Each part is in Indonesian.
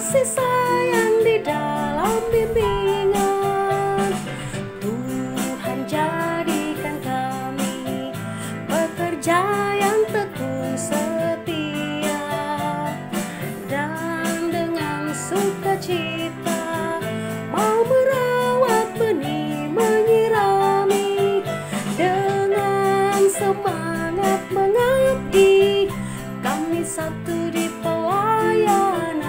kasih sayang di dalam bimbingan. Tuhan jadikan kami pekerja yang tekun setia, dan dengan sukacita mau merawat benih, menyirami, dengan semangat mengabdi. Kami satu di pelayanan,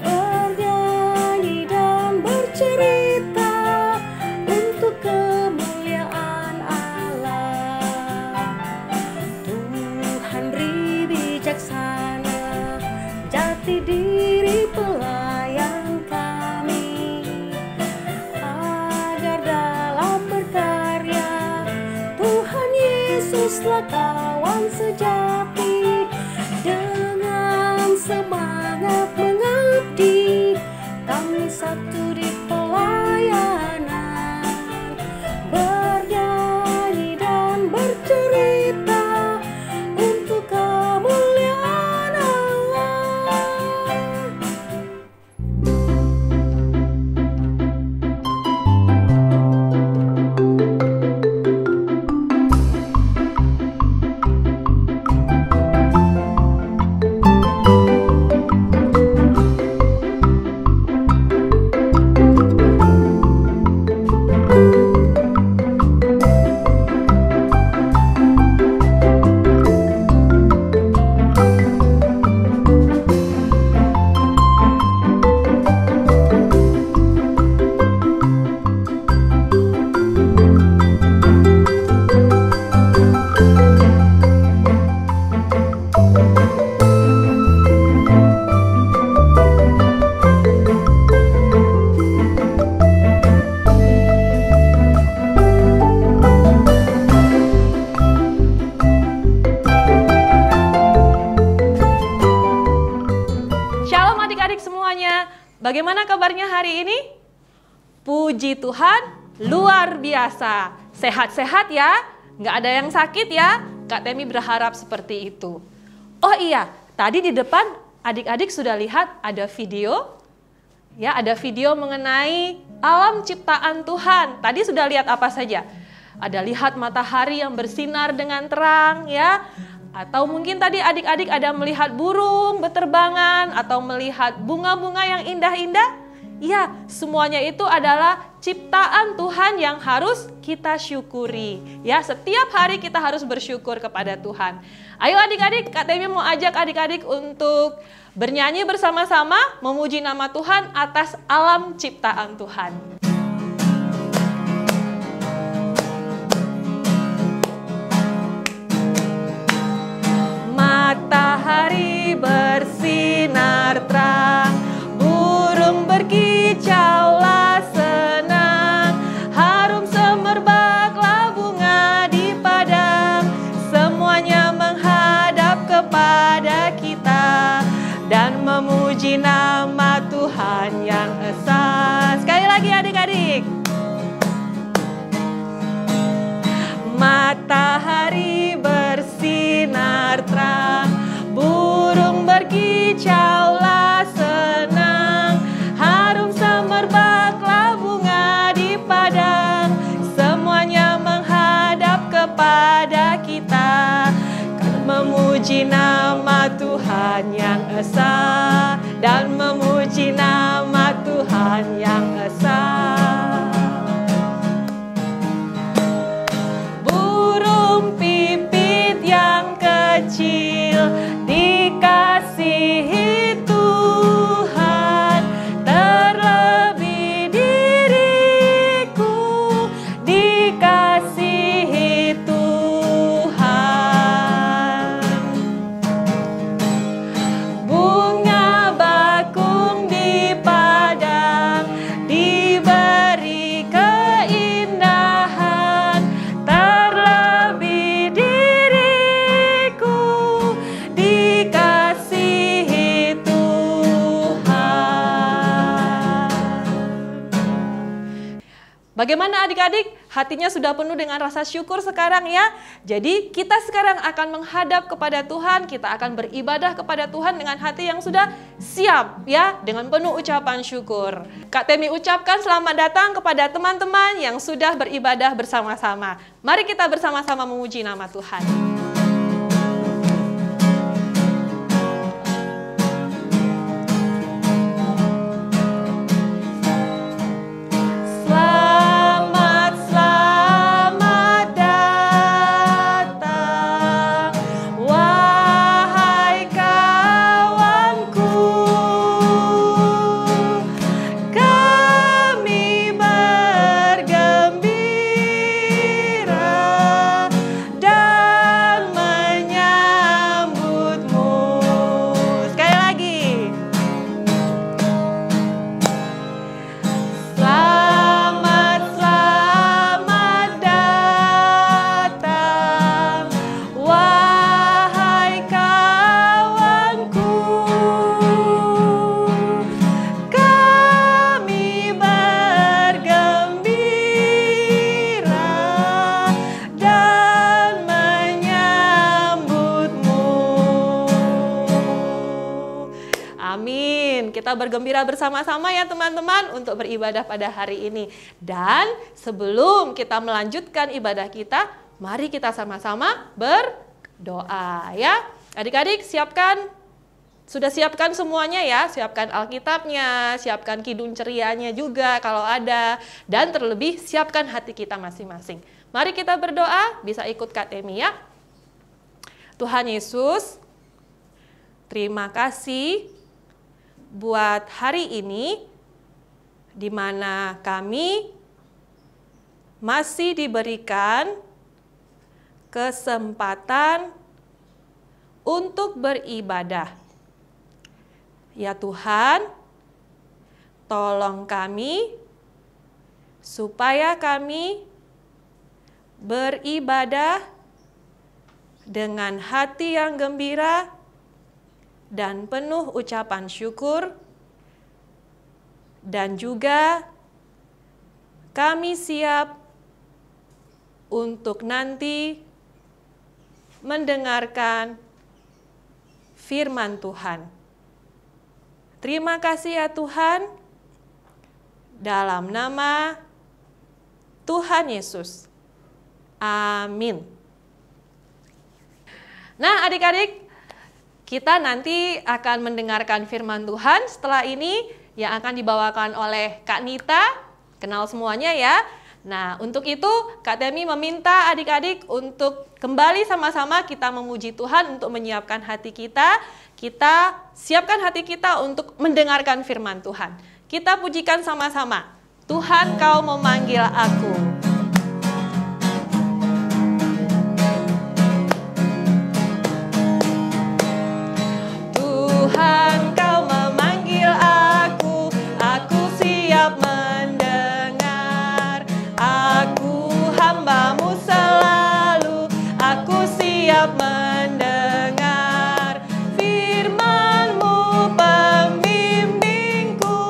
bernyanyi dan bercerita untuk kemuliaan Allah. Tuhan beri bijaksana, jati diri pelayan kami, agar dalam berkarya Tuhan Yesuslah kawan sejati. Dengan semangat mengabdi, kami satu di pelayanan, bernyanyi dan bercerita untuk kemuliaan Allah. Shalom adik-adik semuanya, bagaimana kabarnya hari ini? Puji Tuhan, luar biasa. Sehat-sehat ya, nggak ada yang sakit ya. Kak Temi berharap seperti itu. Oh iya, tadi di depan adik-adik sudah lihat ada video. Ya, ada video mengenai alam ciptaan Tuhan. Tadi sudah lihat apa saja? Ada lihat matahari yang bersinar dengan terang ya. Atau mungkin tadi adik-adik ada melihat burung berterbangan atau melihat bunga-bunga yang indah-indah. Ya, semuanya itu adalah ciptaan Tuhan yang harus kita syukuri. Ya, setiap hari kita harus bersyukur kepada Tuhan. Ayo adik-adik, Kak Temi mau ajak adik-adik untuk bernyanyi bersama-sama memuji nama Tuhan atas alam ciptaan Tuhan. Matahari bersinar terang, burung berkicaulah senang, harum semerbaklah bunga di padang, semuanya menghadap kepada kita dan memuji nama Tuhan yang esa. Sekali lagi adik-adik. Matahari bersinar terang, burung berkicaulah senang, harum semerbaklah bunga di padang, semuanya menghadap kepada kita, kan memuji nama Tuhan yang esa, dan memuji nama Tuhan yang esa. Kecil dikasihi Tuhan, terlebih diriku dikasihi Tuhan. Bunga batu Bagaimana adik-adik? Hatinya sudah penuh dengan rasa syukur sekarang ya? Jadi kita sekarang akan menghadap kepada Tuhan, kita akan beribadah kepada Tuhan dengan hati yang sudah siap ya, dengan penuh ucapan syukur. Kak Temi ucapkan selamat datang kepada teman-teman yang sudah beribadah bersama-sama. Mari kita bersama-sama memuji nama Tuhan. Kita bergembira bersama-sama ya teman-teman untuk beribadah pada hari ini. Dan sebelum kita melanjutkan ibadah kita, mari kita sama-sama berdoa ya. Adik-adik sudah siapkan semuanya ya. Siapkan Alkitabnya, siapkan kidung cerianya juga kalau ada. Dan terlebih siapkan hati kita masing-masing. Mari kita berdoa, bisa ikut Kak Temi ya. Tuhan Yesus, terima kasih buat hari ini, di mana kami masih diberikan kesempatan untuk beribadah. Ya Tuhan, tolong kami supaya kami beribadah dengan hati yang gembira dan penuh ucapan syukur, dan juga kami siap untuk nanti mendengarkan firman Tuhan. Terima kasih ya Tuhan, dalam nama Tuhan Yesus. Amin. Nah adik-adik, kita nanti akan mendengarkan firman Tuhan. Setelah ini yang akan dibawakan oleh Kak Nita. Kenal semuanya ya. Nah, untuk itu Kak Temi meminta adik-adik untuk kembali sama-sama kita memuji Tuhan untuk menyiapkan hati kita. Kita siapkan hati kita untuk mendengarkan firman Tuhan. Kita pujikan sama-sama. Tuhan, Kau memanggil aku. Tuhan, Kau memanggil aku siap mendengar. Aku hamba-Mu selalu, aku siap mendengar. Firman-Mu pembimbingku,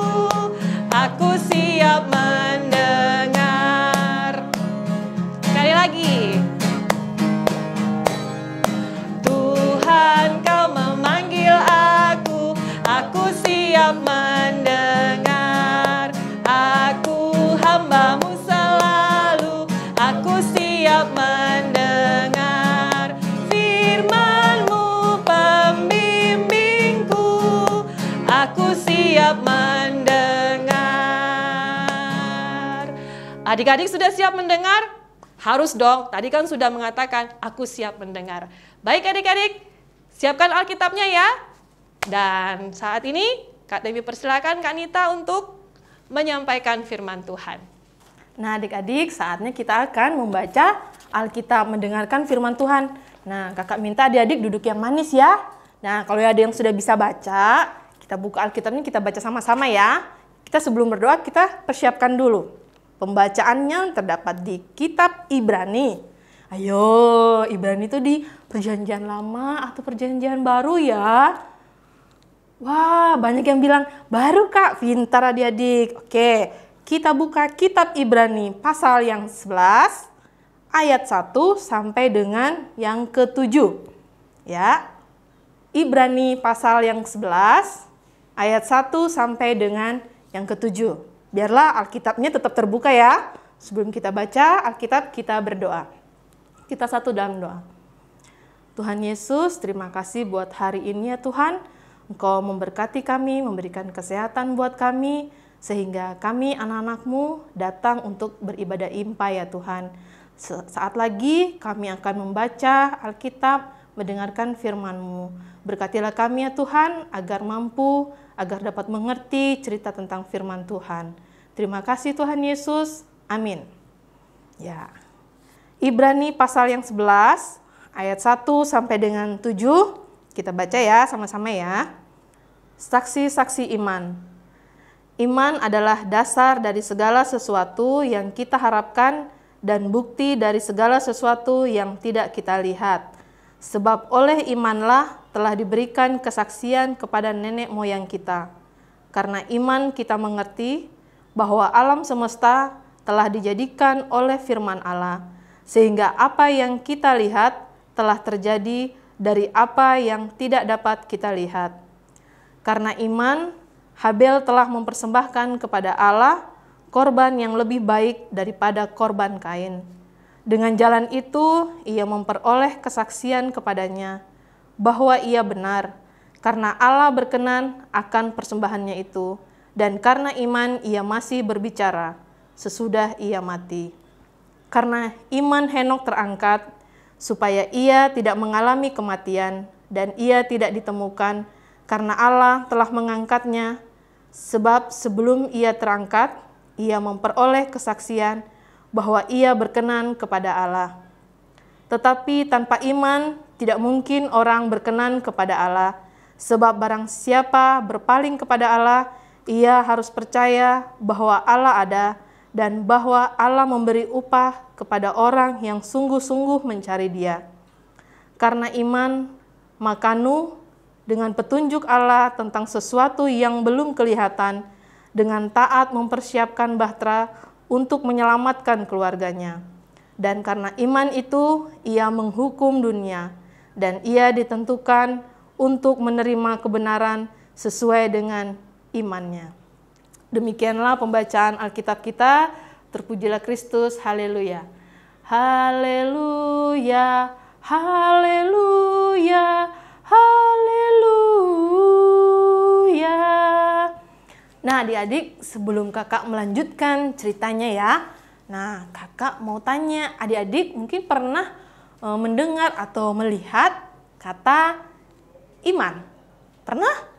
aku siap mendengar. Sekali lagi. Tuhan, Kau memanggil aku siap mendengar. Aku hamba-Mu selalu, aku siap mendengar. Firman-Mu pembimbingku, aku siap mendengar. Adik-adik sudah siap mendengar? Harus dong, tadi kan sudah mengatakan aku siap mendengar. Baik adik-adik, siapkan Alkitabnya ya. Dan saat ini Kak Temi persilakan Kak Nita untuk menyampaikan firman Tuhan. Nah adik-adik, saatnya kita akan membaca Alkitab, mendengarkan firman Tuhan. Nah kakak minta adik-adik duduk yang manis ya. Nah kalau ada yang sudah bisa baca, kita buka Alkitabnya, kita baca sama-sama ya. Kita sebelum berdoa, kita persiapkan dulu. Pembacaannya terdapat di kitab Ibrani. Ayo, Ibrani itu di perjanjian lama atau perjanjian baru ya? Wah, banyak yang bilang, baru Kak, pintar adik-adik. Oke, kita buka kitab Ibrani pasal yang 11 ayat 1 sampai dengan yang ke-7. Ya. Ibrani pasal yang 11 ayat 1 sampai dengan yang ke-7. Biarlah Alkitabnya tetap terbuka ya. Sebelum kita baca Alkitab, kita berdoa. Kita satu dalam doa. Tuhan Yesus, terima kasih buat hari ini ya Tuhan. Engkau memberkati kami, memberikan kesehatan buat kami, sehingga kami anak-anak-Mu datang untuk beribadah impa ya Tuhan. Saat lagi kami akan membaca Alkitab, mendengarkan firman-Mu. Berkatilah kami ya Tuhan, agar mampu, agar dapat mengerti cerita tentang firman Tuhan. Terima kasih Tuhan Yesus, amin. Ya. Ibrani pasal yang 11, ayat 1 sampai dengan 7, kita baca ya sama-sama ya. Saksi-saksi iman. Iman adalah dasar dari segala sesuatu yang kita harapkan dan bukti dari segala sesuatu yang tidak kita lihat. Sebab oleh imanlah telah diberikan kesaksian kepada nenek moyang kita. Karena iman kita mengerti bahwa alam semesta telah dijadikan oleh firman Allah, sehingga apa yang kita lihat telah terjadi dari apa yang tidak dapat kita lihat. Karena iman, Habel telah mempersembahkan kepada Allah korban yang lebih baik daripada korban Kain. Dengan jalan itu, ia memperoleh kesaksian kepadanya bahwa ia benar, karena Allah berkenan akan persembahannya itu, dan karena iman ia masih berbicara sesudah ia mati. Karena iman Henok terangkat, supaya ia tidak mengalami kematian, dan ia tidak ditemukan, karena Allah telah mengangkatnya, sebab sebelum ia terangkat, ia memperoleh kesaksian bahwa ia berkenan kepada Allah. Tetapi tanpa iman, tidak mungkin orang berkenan kepada Allah, sebab barang siapa berpaling kepada Allah, ia harus percaya bahwa Allah ada, dan bahwa Allah memberi upah kepada orang yang sungguh-sungguh mencari Dia. Karena iman, maka Nuh dengan petunjuk Allah tentang sesuatu yang belum kelihatan, dengan taat mempersiapkan bahtera untuk menyelamatkan keluarganya. Dan karena iman itu, ia menghukum dunia, dan ia ditentukan untuk menerima kebenaran sesuai dengan imannya. Demikianlah pembacaan Alkitab kita. Terpujilah Kristus, haleluya. Haleluya, haleluya, haleluya. Nah adik-adik, sebelum kakak melanjutkan ceritanya ya, nah kakak mau tanya, adik-adik mungkin pernah mendengar atau melihat kata iman? Pernah?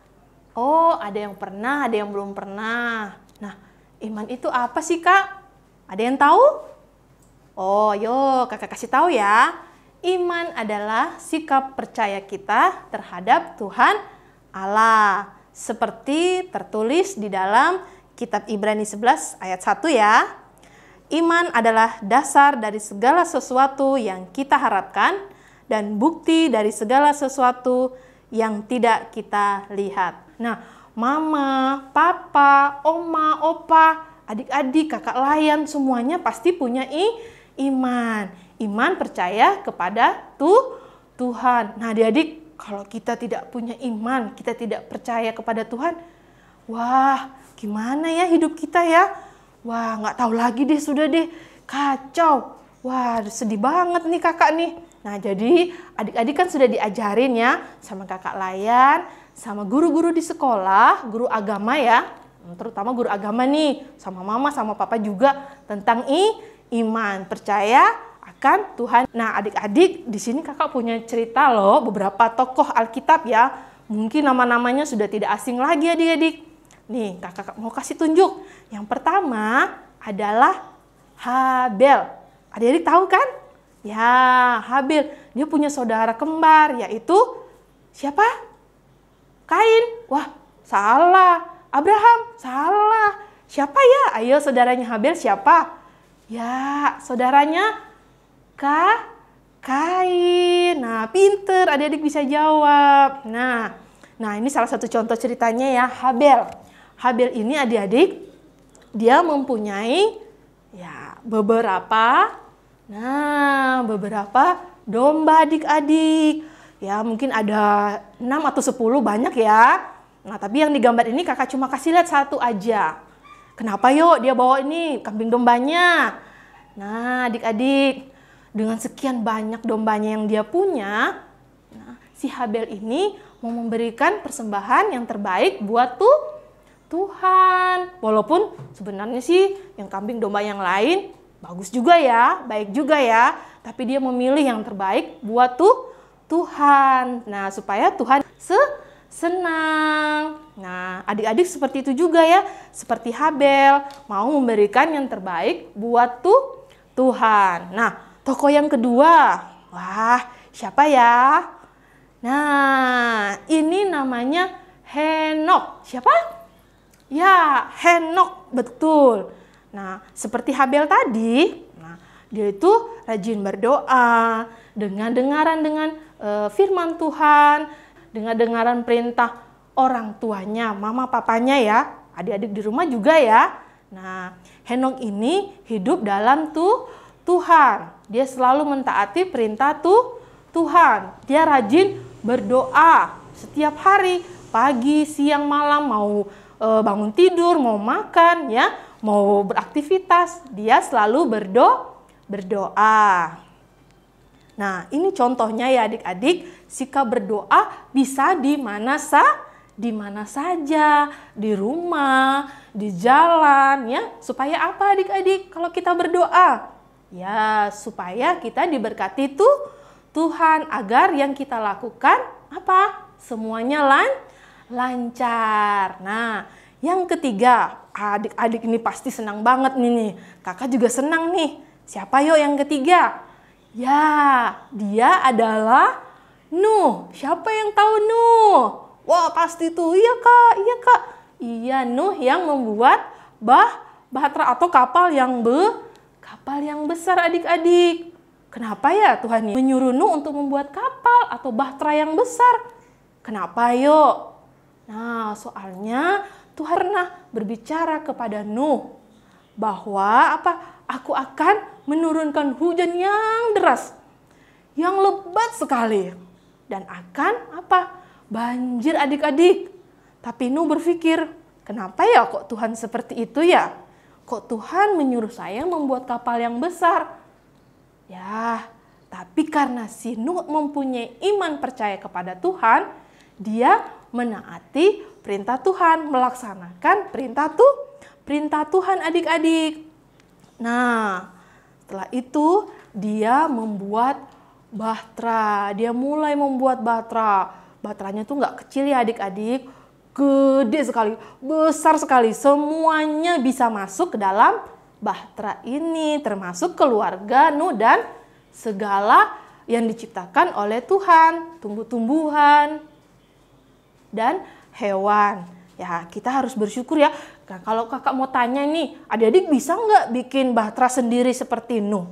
Oh, ada yang pernah, ada yang belum pernah. Nah, iman itu apa sih kak? Ada yang tahu? Oh, yuk kakak kasih tahu ya. Iman adalah sikap percaya kita terhadap Tuhan Allah. Seperti tertulis di dalam kitab Ibrani 11 ayat 1 ya. Iman adalah dasar dari segala sesuatu yang kita harapkan dan bukti dari segala sesuatu yang tidak kita lihat. Nah, mama, papa, oma, opa, adik-adik, kakak layan, semuanya pasti punya iman. Iman percaya kepada Tuhan. Nah adik-adik, kalau kita tidak punya iman, kita tidak percaya kepada Tuhan, wah gimana ya hidup kita ya? Wah nggak tahu lagi deh, sudah deh, kacau. Wah sedih banget nih kakak nih. Nah jadi adik-adik kan sudah diajarin ya sama kakak layan, sama guru-guru di sekolah, guru agama ya, terutama guru agama nih, sama mama sama papa juga tentang iman, percaya akan Tuhan. Nah adik-adik, di sini kakak punya cerita loh, beberapa tokoh Alkitab ya. Mungkin nama-namanya sudah tidak asing lagi adik-adik. Nih kakak mau kasih tunjuk. Yang pertama adalah Habel. Adik-adik tahu kan? Ya, Habel. Dia punya saudara kembar, yaitu siapa? Kain. Wah, salah. Abraham, salah. Siapa ya? Ayo saudaranya Habel siapa? Ya, saudaranya Kain. Nah, pinter, adik-adik bisa jawab. Nah ini salah satu contoh ceritanya ya, Habel. Habel ini adik-adik dia mempunyai ya beberapa domba adik-adik. Ya mungkin ada 6 atau 10, banyak ya. Nah tapi yang digambar ini kakak cuma kasih lihat satu aja. Kenapa yuk dia bawa ini kambing dombanya? Nah adik-adik, dengan sekian banyak dombanya yang dia punya, nah, si Habel ini mau memberikan persembahan yang terbaik buat Tuhan. Walaupun sebenarnya sih yang kambing domba yang lain bagus juga ya, baik juga ya. Tapi dia memilih yang terbaik buat Tuhan. Nah supaya Tuhan senang. Nah adik-adik seperti itu juga ya. Seperti Habel mau memberikan yang terbaik buat Tuhan. Nah tokoh yang kedua. Wah siapa ya? Nah ini namanya Henokh. Siapa? Ya Henokh, betul. Nah seperti Habel tadi, nah, dia itu rajin berdoa dengan firman Tuhan, dengan dengaran perintah orang tuanya, mama papanya ya, adik-adik di rumah juga ya. Nah, Henokh ini hidup dalam Tuhan. Dia selalu mentaati perintah Tuhan. Dia rajin berdoa setiap hari, pagi, siang, malam, mau bangun tidur, mau makan ya, mau beraktivitas, dia selalu berdoa. Nah, ini contohnya ya adik-adik, sikap berdoa bisa di mana saja, di rumah, di jalan ya. Supaya apa adik-adik kalau kita berdoa? Ya, supaya kita diberkati Tuhan, agar yang kita lakukan apa? Semuanya lancar. Nah, yang ketiga, adik-adik ini pasti senang banget nih. Kakak juga senang nih. Siapa yuk yang ketiga? Ya, dia adalah Nuh. Siapa yang tahu Nuh? Wah, pasti tuh. Iya, Kak. Iya, Nuh yang membuat bahtera atau kapal yang besar adik-adik. Kenapa ya Tuhan menyuruh Nuh untuk membuat kapal atau bahtera yang besar? Kenapa yuk? Nah, soalnya Tuhan pernah berbicara kepada Nuh bahwa aku akan menurunkan hujan yang deras, yang lebat sekali, dan akan banjir adik-adik. Tapi Nuh berpikir, kenapa ya kok Tuhan seperti itu ya? Kok Tuhan menyuruh saya membuat kapal yang besar? Ya, tapi karena si Nuh mempunyai iman percaya kepada Tuhan, dia menaati perintah Tuhan, melaksanakan perintah Tuhan adik-adik. Nah, setelah itu dia membuat bahtera. Dia mulai membuat bahtera. Bahteranya tuh nggak kecil ya adik-adik, gede sekali, besar sekali. Semuanya bisa masuk ke dalam bahtera ini, termasuk keluarga Nuh dan segala yang diciptakan oleh Tuhan, tumbuh-tumbuhan dan hewan. Ya, kita harus bersyukur ya. Nah, kalau kakak mau tanya nih, adik-adik bisa nggak bikin bahtera sendiri seperti Nuh?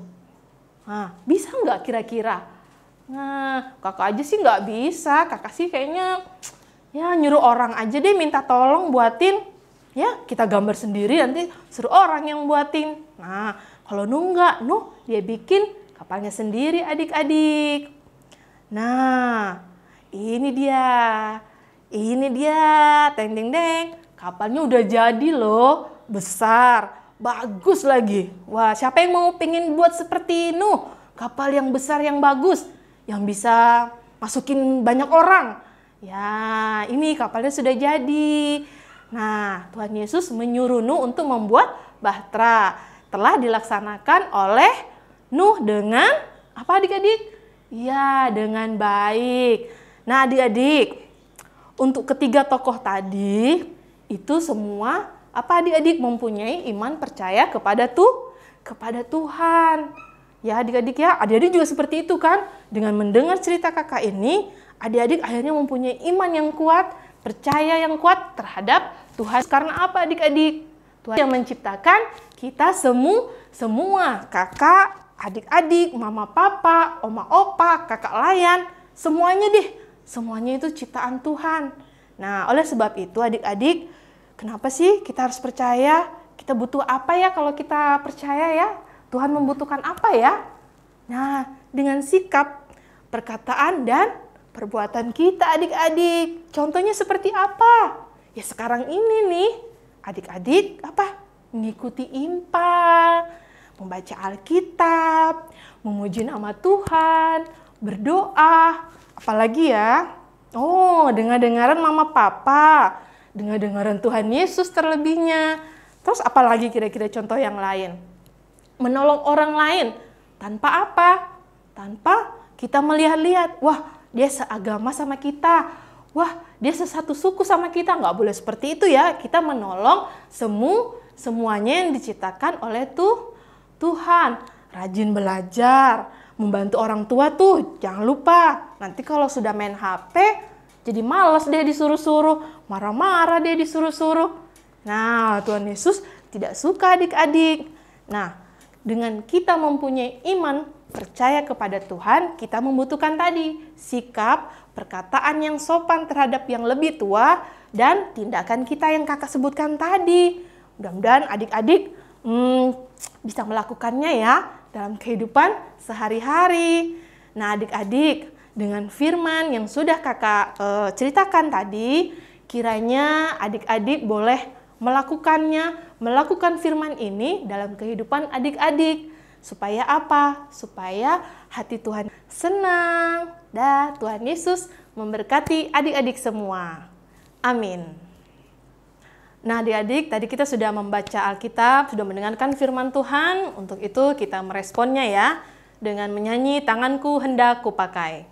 Nah, bisa nggak kira-kira? Nah, kakak aja sih nggak bisa. Kakak sih kayaknya ya nyuruh orang aja deh minta tolong buatin. Ya, kita gambar sendiri, nanti suruh orang yang buatin. Nah, kalau Nuh nggak, Nuh dia bikin kapalnya sendiri adik-adik. Nah, ini dia, deng. Kapalnya udah jadi loh, besar, bagus lagi. Wah, siapa yang mau pengen buat seperti Nuh? Kapal yang besar, yang bagus, yang bisa masukin banyak orang. Ya, ini kapalnya sudah jadi. Nah, Tuhan Yesus menyuruh Nuh untuk membuat bahtera. Telah dilaksanakan oleh Nuh dengan apa adik-adik? Ya, dengan baik. Nah adik-adik, untuk ketiga tokoh tadi, itu semua apa adik-adik mempunyai iman percaya kepada Tuhan. Ya adik-adik ya, adik-adik juga seperti itu kan. Dengan mendengar cerita kakak ini, adik-adik akhirnya mempunyai iman yang kuat, percaya yang kuat terhadap Tuhan. Karena apa adik-adik? Tuhan yang menciptakan kita semua, kakak, adik-adik, mama papa, oma opa, kakak layan, semuanya deh. Semuanya itu ciptaan Tuhan. Nah, oleh sebab itu adik-adik, kenapa sih kita harus percaya kita butuh apa ya kalau kita percaya ya? Tuhan membutuhkan apa ya? Nah, dengan sikap, perkataan, dan perbuatan kita adik-adik. Contohnya seperti apa? Ya sekarang ini nih, adik-adik mengikuti IMPA, membaca Alkitab, memuji nama Tuhan, berdoa, apalagi ya? Oh, dengar-dengaran mama papa, dengar-dengaran Tuhan Yesus terlebihnya. Terus apalagi kira-kira contoh yang lain? Menolong orang lain, tanpa apa? Tanpa kita melihat-lihat, wah dia seagama sama kita, wah dia sesatu suku sama kita. Nggak boleh seperti itu ya, kita menolong semuanya yang diciptakan oleh Tuhan. Rajin belajar, membantu orang tua tuh, jangan lupa. Nanti kalau sudah main HP, jadi malas deh disuruh-suruh, marah-marah deh disuruh-suruh. Nah, Tuhan Yesus tidak suka adik-adik. Nah, dengan kita mempunyai iman, percaya kepada Tuhan, kita membutuhkan tadi sikap, perkataan yang sopan terhadap yang lebih tua, dan tindakan kita yang kakak sebutkan tadi. Mudah-mudahan adik-adik bisa melakukannya ya dalam kehidupan sehari-hari. Nah adik-adik, dengan firman yang sudah kakak ceritakan tadi, kiranya adik-adik boleh melakukan firman ini dalam kehidupan adik-adik. Supaya apa? Supaya hati Tuhan senang. Dan Tuhan Yesus memberkati adik-adik semua. Amin. Nah adik-adik, tadi kita sudah membaca Alkitab, sudah mendengarkan firman Tuhan. Untuk itu kita meresponnya ya, dengan menyanyi Tanganku Hendak Kupakai.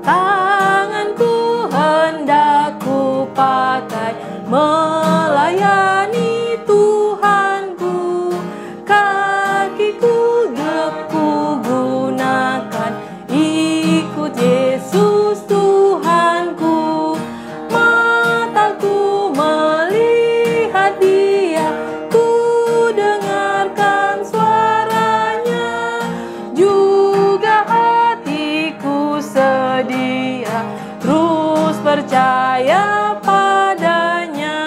Tanganku hendak kupakai melayani Tuhanku, kakiku ku gunakan ikut Yesus Tuhanku, mataku melihat Dia, ku dengarkan suaranya, juga hatiku sedia terus percaya padanya.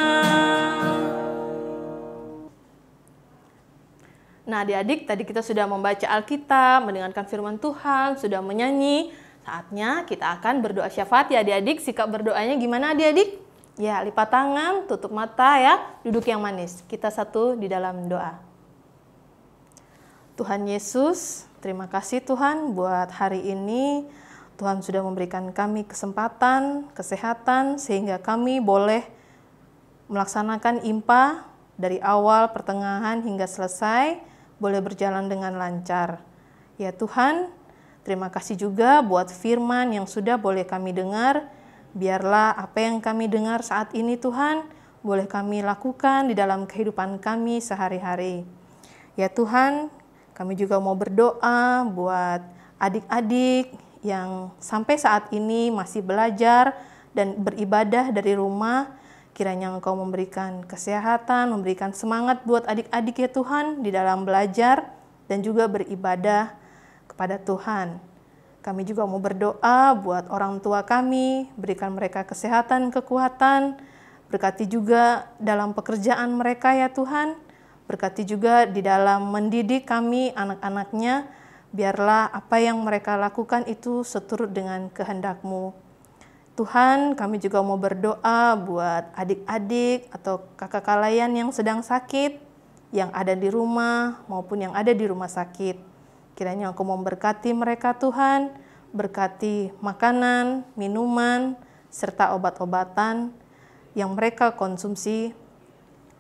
Nah adik-adik, tadi kita sudah membaca Alkitab, mendengarkan firman Tuhan, sudah menyanyi. Saatnya kita akan berdoa syafaat ya adik-adik. Sikap berdoanya gimana adik-adik? Ya, lipat tangan, tutup mata ya, duduk yang manis. Kita satu di dalam doa. Tuhan Yesus, terima kasih Tuhan buat hari ini. Tuhan sudah memberikan kami kesempatan, kesehatan, sehingga kami boleh melaksanakan IMPA dari awal, pertengahan, hingga selesai, boleh berjalan dengan lancar. Ya Tuhan, terima kasih juga buat firman yang sudah boleh kami dengar. Biarlah apa yang kami dengar saat ini Tuhan, boleh kami lakukan di dalam kehidupan kami sehari-hari. Ya Tuhan, kami juga mau berdoa buat adik-adik yang sampai saat ini masih belajar dan beribadah dari rumah. Kiranya Engkau memberikan kesehatan, memberikan semangat buat adik-adik ya Tuhan di dalam belajar dan juga beribadah kepada Tuhan. Kami juga mau berdoa buat orang tua kami, berikan mereka kesehatan, kekuatan, berkati juga dalam pekerjaan mereka ya Tuhan, berkati juga di dalam mendidik kami anak-anaknya, biarlah apa yang mereka lakukan itu seturut dengan kehendak-Mu. Tuhan, kami juga mau berdoa buat adik-adik atau kakak kalian yang sedang sakit, yang ada di rumah maupun yang ada di rumah sakit. Kiranya Engkau memberkati mereka Tuhan, berkati makanan, minuman, serta obat-obatan yang mereka konsumsi.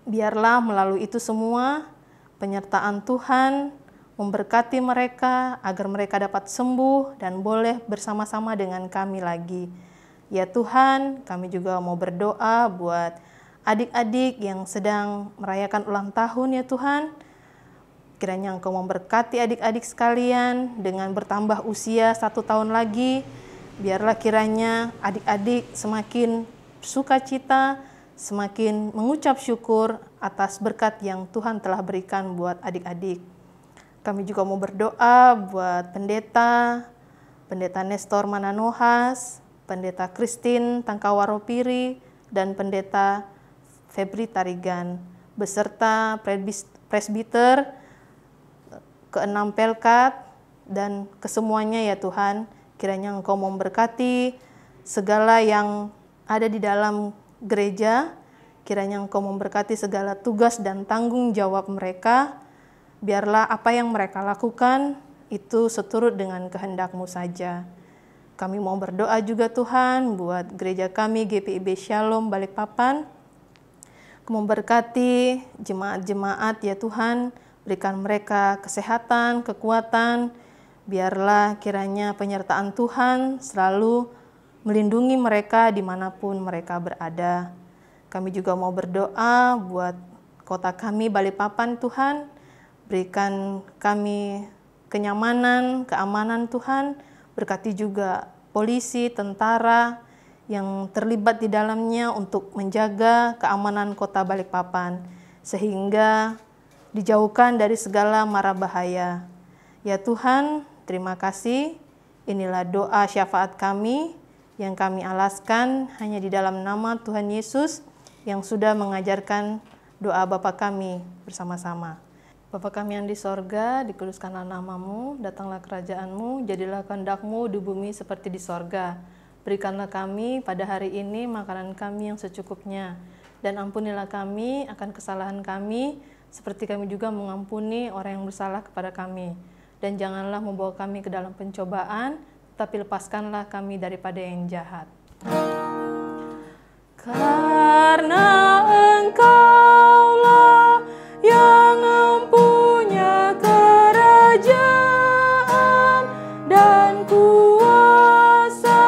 Biarlah melalui itu semua penyertaan Tuhan memberkati mereka agar mereka dapat sembuh dan boleh bersama-sama dengan kami lagi. Ya Tuhan, kami juga mau berdoa buat adik-adik yang sedang merayakan ulang tahun ya Tuhan. Kiranya Engkau memberkati adik-adik sekalian dengan bertambah usia 1 tahun lagi. Biarlah kiranya adik-adik semakin sukacita, semakin mengucap syukur atas berkat yang Tuhan telah berikan buat adik-adik. Kami juga mau berdoa buat Pendeta Nestor Mananohas, Pendeta Christine Tangkawaropiri, dan Pendeta Febri Tarigan, beserta presbiter, ke-6 Pelkat, dan kesemuanya ya Tuhan. Kiranya Engkau memberkati segala yang ada di dalam gereja, kiranya Engkau memberkati segala tugas dan tanggung jawab mereka. Biarlah apa yang mereka lakukan itu seturut dengan kehendak-Mu saja. Kami mau berdoa juga Tuhan buat gereja kami GPIB Shalom Balikpapan. Memberkati jemaat-jemaat ya Tuhan, berikan mereka kesehatan, kekuatan. Biarlah kiranya penyertaan Tuhan selalu melindungi mereka dimanapun mereka berada. Kami juga mau berdoa buat kota kami Balikpapan Tuhan. Berikan kami kenyamanan, keamanan Tuhan. Berkati juga polisi, tentara yang terlibat di dalamnya untuk menjaga keamanan kota Balikpapan, sehingga dijauhkan dari segala mara bahaya. Ya Tuhan, terima kasih. Inilah doa syafaat kami yang kami alaskan hanya di dalam nama Tuhan Yesus yang sudah mengajarkan doa Bapa kami bersama-sama. Bapa kami yang di sorga, dikuduskanlah nama-Mu, datanglah kerajaan-Mu, jadilah kehendak-Mu di bumi seperti di sorga. Berikanlah kami pada hari ini makanan kami yang secukupnya, dan ampunilah kami akan kesalahan kami, seperti kami juga mengampuni orang yang bersalah kepada kami. Dan janganlah membawa kami ke dalam pencobaan, tapi lepaskanlah kami daripada yang jahat. Karena Engkaulah yang mempunyai kerajaan dan kuasa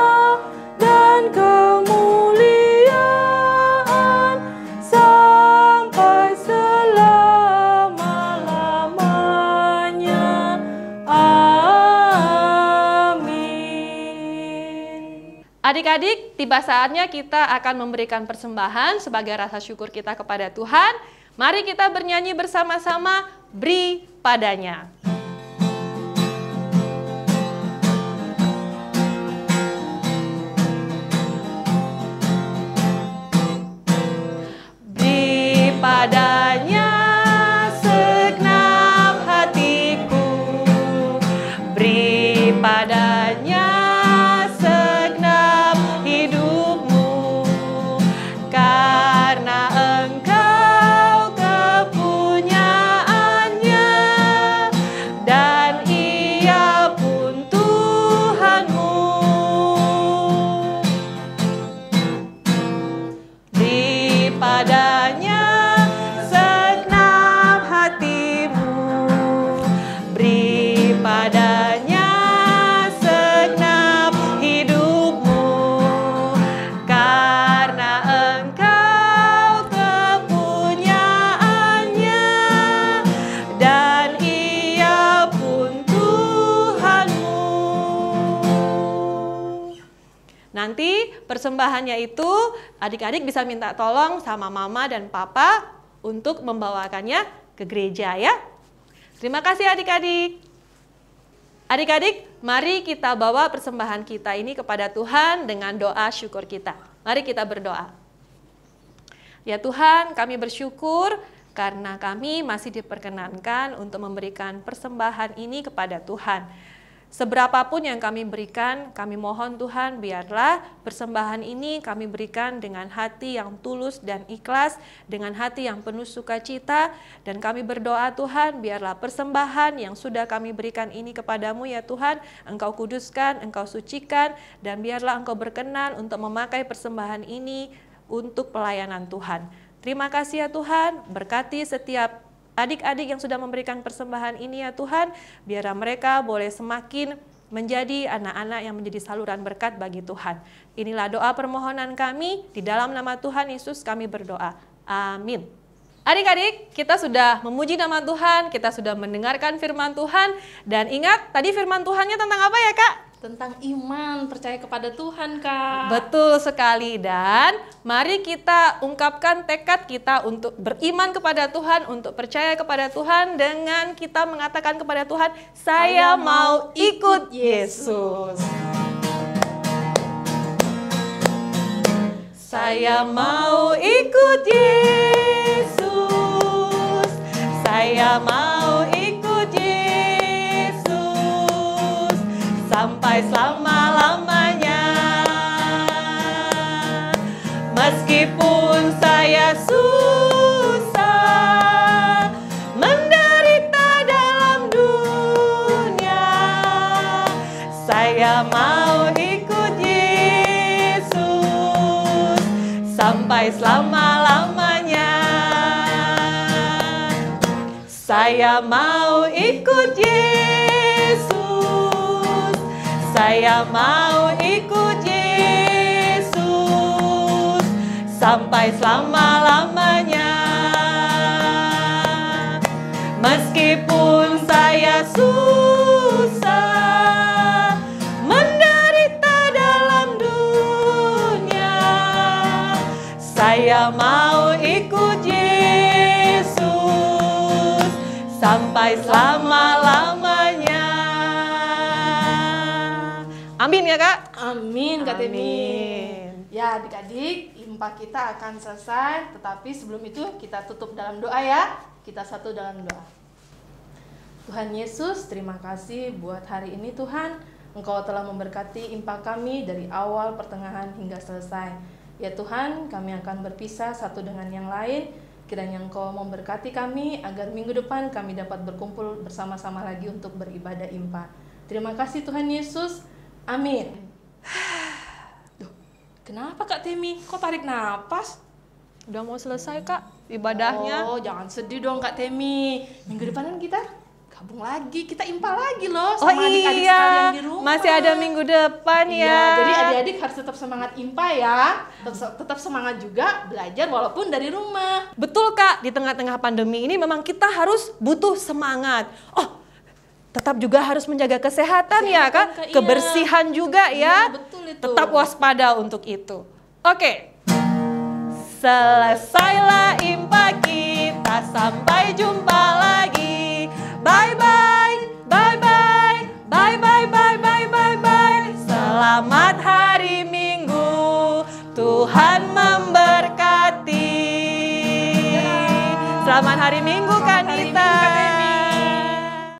dan kemuliaan sampai selama-lamanya. Amin. Adik-adik, tiba saatnya kita akan memberikan persembahan sebagai rasa syukur kita kepada Tuhan. Mari kita bernyanyi bersama-sama, Beri Padanya. Beri padanya segenap hatiku, beri padanya segenap hidupmu, karena Engkau kepunyaannya dan Ia pun Tuhanmu. Beri padanya segenap hatimu, beri padanya segenap hidupmu, karena Engkau kepunyaannya dan Ia pun Tuhanmu. Nanti persembahannya itu adik-adik bisa minta tolong sama mama dan papa untuk membawakannya ke gereja ya. Terima kasih adik-adik. Adik-adik, mari kita bawa persembahan kita ini kepada Tuhan dengan doa syukur kita. Mari kita berdoa. Ya Tuhan, kami bersyukur karena kami masih diperkenankan untuk memberikan persembahan ini kepada Tuhan. Seberapapun yang kami berikan, kami mohon Tuhan biarlah persembahan ini kami berikan dengan hati yang tulus dan ikhlas, dengan hati yang penuh sukacita, dan kami berdoa Tuhan biarlah persembahan yang sudah kami berikan ini kepadamu ya Tuhan, Engkau kuduskan, Engkau sucikan, dan biarlah Engkau berkenan untuk memakai persembahan ini untuk pelayanan Tuhan. Terima kasih ya Tuhan, berkati setiap adik-adik yang sudah memberikan persembahan ini ya Tuhan, biar mereka boleh semakin menjadi anak-anak yang menjadi saluran berkat bagi Tuhan. Inilah doa permohonan kami, di dalam nama Tuhan Yesus kami berdoa. Amin. Adik-adik, kita sudah memuji nama Tuhan, kita sudah mendengarkan firman Tuhan, dan ingat tadi firman Tuhannya tentang apa ya Kak? Tentang iman, percaya kepada Tuhan, Kak. Betul sekali, dan mari kita ungkapkan tekad kita untuk beriman kepada Tuhan, untuk percaya kepada Tuhan dengan kita mengatakan kepada Tuhan, saya mau ikut Yesus. Saya mau ikut Yesus. Saya mau ikut Yesus sampai selama-lamanya. Meskipun saya susah menderita dalam dunia, saya mau ikut Yesus sampai selama-lamanya. Saya mau ikut Yesus. Saya mau ikut Yesus sampai selama-lamanya. Meskipun saya susah menderita dalam dunia, saya mau ikut Yesus sampai selama-lamanya. Amin ya, Kak? Amin, Kak Temi. Amin. Ya, adik-adik, IMPA kita akan selesai, tetapi sebelum itu kita tutup dalam doa ya. Kita satu dalam doa. Tuhan Yesus, terima kasih buat hari ini Tuhan. Engkau telah memberkati IMPA kami dari awal, pertengahan, hingga selesai. Ya Tuhan, kami akan berpisah satu dengan yang lain. Kiranya Engkau memberkati kami agar minggu depan kami dapat berkumpul bersama-sama lagi untuk beribadah IMPA. Terima kasih Tuhan Yesus. Amin. Duh, kenapa Kak Temi? Kok tarik napas? Udah mau selesai, Kak, ibadahnya. Oh, jangan sedih dong Kak Temi. Minggu depan kan kita gabung lagi, kita IMPA lagi loh sama adik-adik sekalian di rumah. Masih ada minggu depan ya. Iya, jadi adik-adik harus tetap semangat IMPA ya. Tetap semangat juga belajar walaupun dari rumah. Betul, Kak, di tengah-tengah pandemi ini memang kita harus butuh semangat. Oh, tetap juga harus menjaga kesehatan ya, Kak. Kak, iya. Kebersihan juga ya. Iya, betul itu. Tetap waspada untuk itu. Oke. Selesailah IMPA kita, sampai jumpa lagi. Bye-bye, bye-bye, bye-bye, bye-bye, bye-bye. Selamat hari Minggu, Tuhan memberkati. Selamat hari Minggu, Kak Nita.